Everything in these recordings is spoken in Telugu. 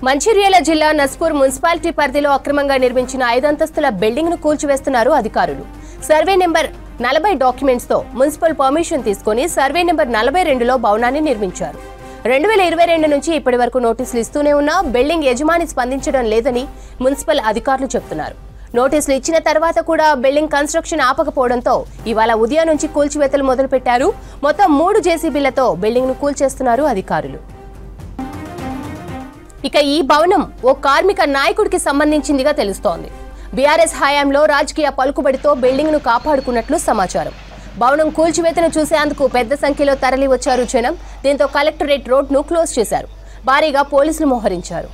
మంచిర్యాల జిల్లా నస్పూర్ మున్సిపాలిటీ పరిధిలో అక్రమంగా నిర్మించిన 5 అంతస్తుల బిల్డింగ్ ను కూల్చివేస్తున్నారు అధికారులు. సర్వే నెంబర్ 40 డాక్యుమెంట్స్ తో మున్సిపల్ పర్మిషన్ తీసుకుని సర్వే నెంబర్ 42లో భవనాన్ని నిర్మించారు. 2022 నుంచి ఇప్పటి వరకు నోటీసులు ఇస్తూనే ఉన్నా బిల్డింగ్ యజమాని స్పందించడం లేదని మున్సిపల్ అధికారులు చెబుతున్నారు. నోటీసులు ఇచ్చిన తర్వాత కూడా బిల్డింగ్ కన్స్ట్రక్షన్ ఆపకపోవడంతో ఇవాళ ఉదయం నుంచి కూల్చివేతలు మొదలుపెట్టారు. మొత్తం 3 జేసీబీలతో బిల్డింగ్ ను కూల్చేస్తున్నారు అధికారులు. ఇక ఈ భవనం ఓ కార్మిక నాయకుడికి సంబంధించిందిగా తెలుస్తోంది. బీఆర్ఎస్ హయాంలో రాజకీయ పలుకుబడితో బిల్డింగ్ ను కాపాడుకున్నట్లు సమాచారం. భవనం కూల్చివేతను చూసేందుకు పెద్ద సంఖ్యలో తరలి వచ్చారు జనం. దీంతో కలెక్టరేట్ రోడ్ ను క్లోజ్ చేశారు. భారీగా పోలీసులు మోహరించారు.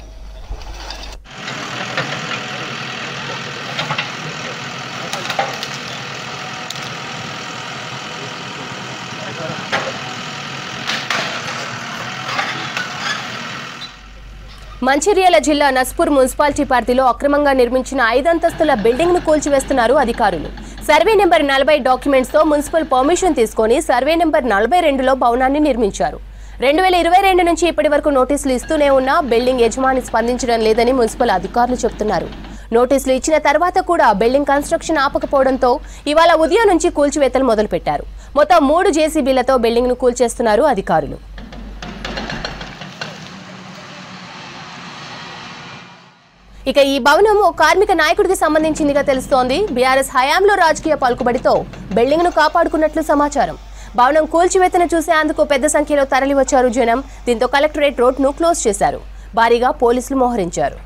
మంచిర్యాల జిల్లా నస్పూర్ మున్సిపాలిటీ పరిధిలో అక్రమంగా నిర్మించిన 5 అంతస్తుల బిల్డింగ్ ను కూల్చివేస్తున్నారు అధికారులు. సర్వే నెంబర్ 40 డాక్యుమెంట్స్ తో మున్సిపల్ పర్మిషన్ తీసుకుని సర్వే నెంబర్ 42లో భవనాన్ని నిర్మించారు. 2022 నుంచి ఇప్పటి వరకు నోటీసులు ఇస్తూనే ఉన్నా బిల్డింగ్ యజమాని స్పందించడం లేదని మున్సిపల్ అధికారులు చెబుతున్నారు. నోటీసులు ఇచ్చిన తర్వాత కూడా బిల్డింగ్ కన్స్ట్రక్షన్ ఆపకపోవడంతో ఇవాళ ఉదయం నుంచి కూల్చివేతలు మొదలుపెట్టారు. మొత్తం 3 జేసీబీలతో బిల్డింగ్ ను కూల్చేస్తున్నారు అధికారులు. ఇక ఈ భవనం ఓ కార్మిక నాయకుడికి సంబంధించిందిగా తెలుస్తోంది. బీఆర్ఎస్ హయాంలో రాజకీయ పలుకుబడితో బిల్డింగ్ ను కాపాడుకున్నట్లు సమాచారం. భవనం కూల్చివేతను చూసేందుకు పెద్ద సంఖ్యలో తరలి వచ్చారు జనం. దీంతో కలెక్టరేట్ రోడ్ ను క్లోజ్ చేశారు. భారీగా పోలీసులు మోహరించారు.